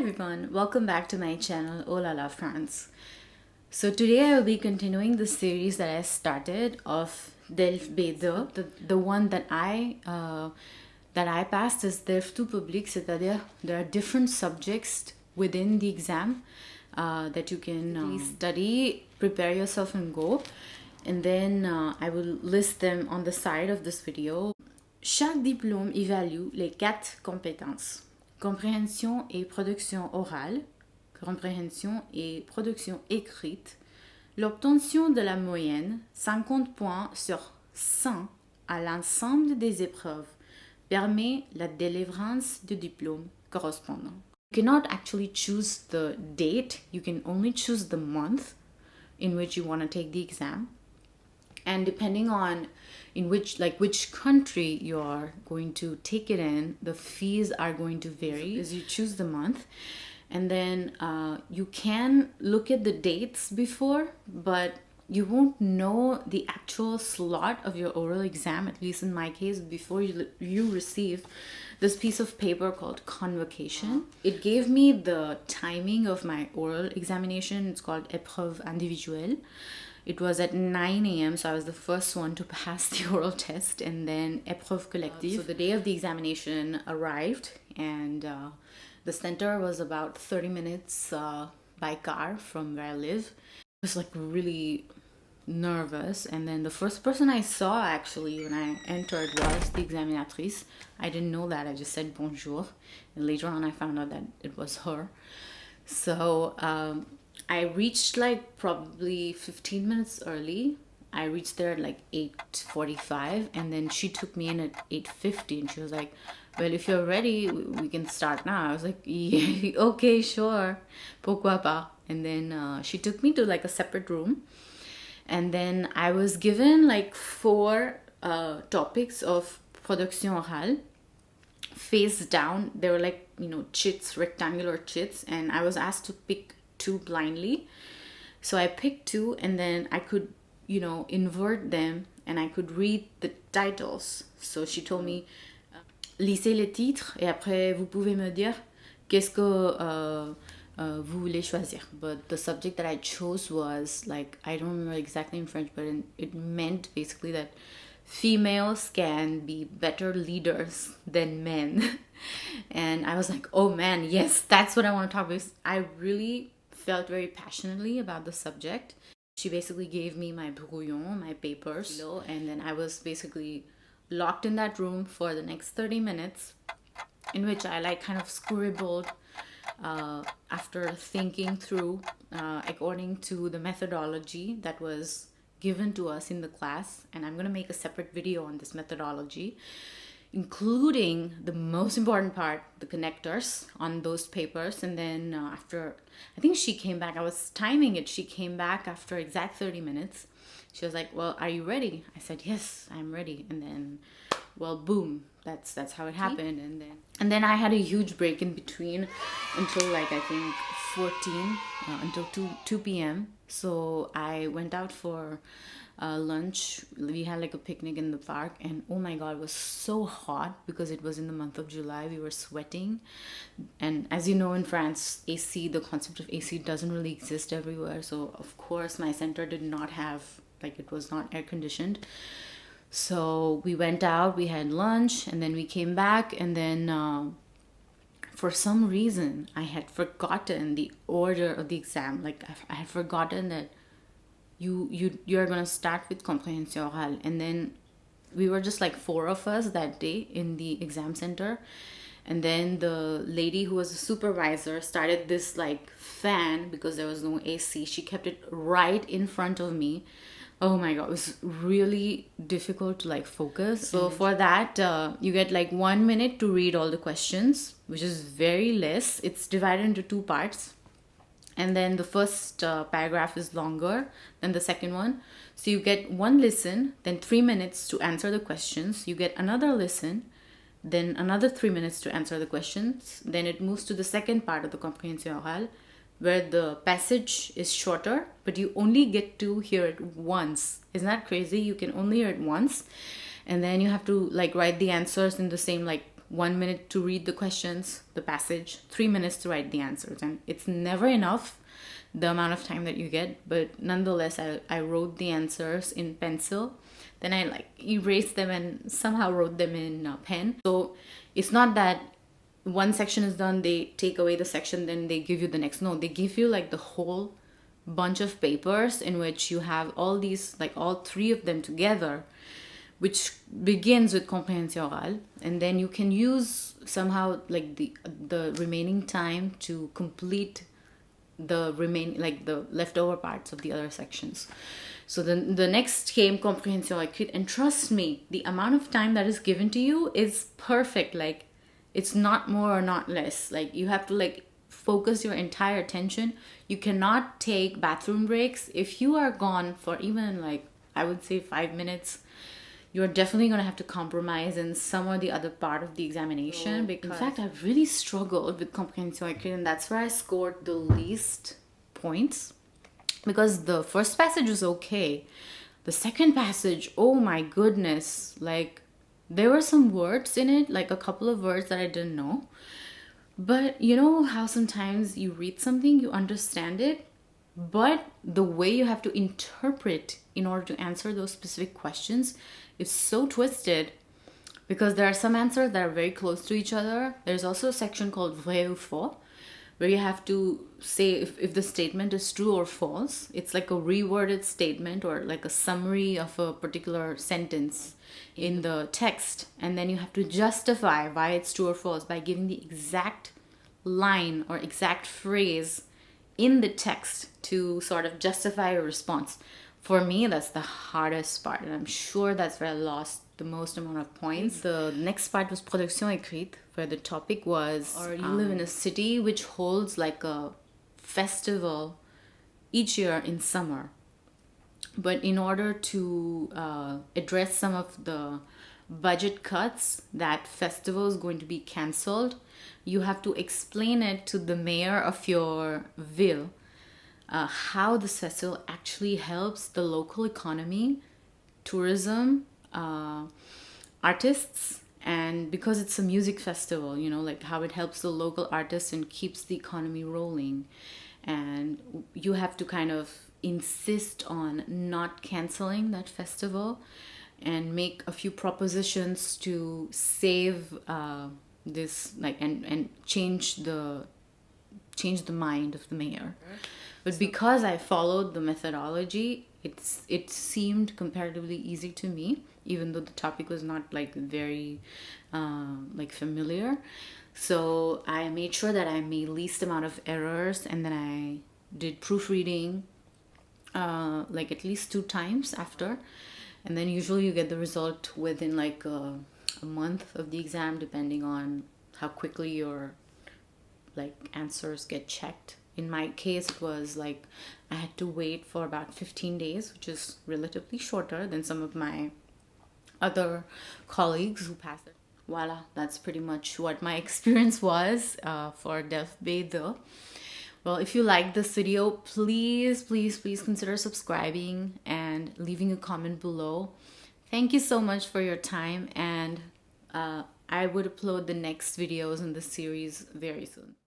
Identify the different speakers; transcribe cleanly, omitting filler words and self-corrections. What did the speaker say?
Speaker 1: everyone, welcome back to my channel Orale France. So today I will be continuing the series that I started of DELF the one that I passed is DELF Tout Public, c'est-à-dire there are different subjects within the exam that you can study, prepare yourself and go, and then I will list them on the side of this video. Chaque diplôme évalue les 4 compétences: compréhension et production orale, compréhension et production écrite. L'obtention de la moyenne 50 points sur 100 à l'ensemble des épreuves permet la délivrance du diplôme correspondant. You cannot actually choose the date, you can only choose the month in which you want to take the exam. And depending on which country you are going to take it in, the fees are going to vary as you choose the month. And then you can look at the dates before, but you won't know the actual slot of your oral exam, at least in my case, before you receive this piece of paper called convocation. It gave me the timing of my oral examination. It's called épreuve individuelle. It was at 9 a.m. so I was the first one to pass the oral test, and then épreuve collective. So the day of the examination arrived, and the center was about 30 minutes by car from where I live. I was like really nervous, and then the first person I saw actually when I entered was the examinatrice. I didn't know that, I just said bonjour, and later on I found out that it was her. So I reached like probably 15 minutes early. I reached there at like 8:45, and then she took me in at 8:50, and she was like, well, if you're ready, we can start now. I was like, yeah, okay, sure, pourquoi pas. And then she took me to like a separate room, and then I was given like 4 topics of production orale face down. They were like, chits, rectangular chits, and I was asked to pick 2 blindly. So I picked 2, and then I could invert them, and I could read the titles. So she told me, lisez les titres, et après vous pouvez me dire qu'est-ce que vous voulez choisir. But the subject that I chose was like, I don't remember exactly in French, but it meant basically that females can be better leaders than men. And I was like, oh man, yes, that's what I want to talk about, because I really felt very passionately about the subject. She basically gave me my brouillon, my papers, and then I was basically locked in that room for the next 30 minutes, in which I like kind of scribbled after thinking through according to the methodology that was given to us in the class. And I'm going to make a separate video on this methodology, including the most important part, the connectors on those papers. And then after, I think she came back, I was timing it, she came back after exact 30 minutes. She was like, well, are you ready? I said, yes, I'm ready. And then, well, boom, that's how it happened. And then I had a huge break in between until like, I think 14, until 2 p.m. So I went out for lunch. We had like a picnic in the park, and oh my god, it was so hot because it was in the month of July. We were sweating, and as you know, in France, the concept of AC doesn't really exist everywhere. So of course my center did not have, like, it was not air conditioned. So we went out, we had lunch, and then we came back, and then for some reason I had forgotten the order of the exam. Like I had forgotten that you're gonna start with comprehension orale, and then we were just like 4 of us that day in the exam center. And then the lady who was a supervisor started this like fan, because there was no AC. She kept it right in front of me. Oh my god, it was really difficult to like focus. So for that, you get like 1 minute to read all the questions, which is very less. It's divided into 2 parts. And then the first paragraph is longer than the second one. So you get 1 listen, then 3 minutes to answer the questions. You get another listen, then another 3 minutes to answer the questions. Then it moves to the second part of the comprehension orale, where the passage is shorter, but you only get to hear it once. Isn't that crazy? You can only hear it once. And then you have to like write the answers in the same like 1 minute to read the questions, the passage, 3 minutes to write the answers. And it's never enough, the amount of time that you get, but nonetheless, I wrote the answers in pencil. Then I like erased them and somehow wrote them in pen. So it's not that one section is done, they take away the section, then they give you the next. No, they give you like the whole bunch of papers in which you have all these, like all three of them together, which begins with Comprehension Orale, and then you can use somehow like the remaining time to complete the the leftover parts of the other sections. So then the next came Comprehension Écrites, and trust me, the amount of time that is given to you is perfect. Like, it's not more or not less. Like, you have to like focus your entire attention. You cannot take bathroom breaks. If you are gone for even like, I would say 5 minutes, you're definitely going to have to compromise in some or the other part of the examination. Because in fact, I've really struggled with Comprehension Écrites, and that's where I scored the least points. Because the first passage was okay. The second passage, oh my goodness, like there were some words in it, like a couple of words that I didn't know. But you know how sometimes you read something, you understand it, but the way you have to interpret in order to answer those specific questions is so twisted, because there are some answers that are very close to each other. There's also a section called vrai ou faux, where you have to say if the statement is true or false. It's like a reworded statement or like a summary of a particular sentence in the text. And then you have to justify why it's true or false by giving the exact line or exact phrase in the text to sort of justify your response. For me, that's the hardest part, and I'm sure that's where I lost the most amount of points. The next part was Production Écrite, where the topic was, or you live in a city which holds like a festival each year in summer. But in order to address some of the budget cuts, that festival is going to be cancelled. You have to explain it to the mayor of your ville, how this festival actually helps the local economy, tourism, artists, and because it's a music festival, you know, like how it helps the local artists and keeps the economy rolling. And you have to kind of insist on not canceling that festival and make a few propositions to save this, like, and change the mind of the mayor. But because I followed the methodology, it seemed comparatively easy to me, even though the topic was not like very like familiar. So I made sure that I made least amount of errors, and then I did proofreading like at least 2 times after. And then usually you get the result within like a month of the exam, depending on how quickly your like answers get checked. In my case, it was like I had to wait for about 15 days, which is relatively shorter than some of my other colleagues who passed it. Voila, that's pretty much what my experience was for DELF B2. Well, if you like this video, please consider subscribing and leaving a comment below. Thank you so much for your time, and I would upload the next videos in this series very soon.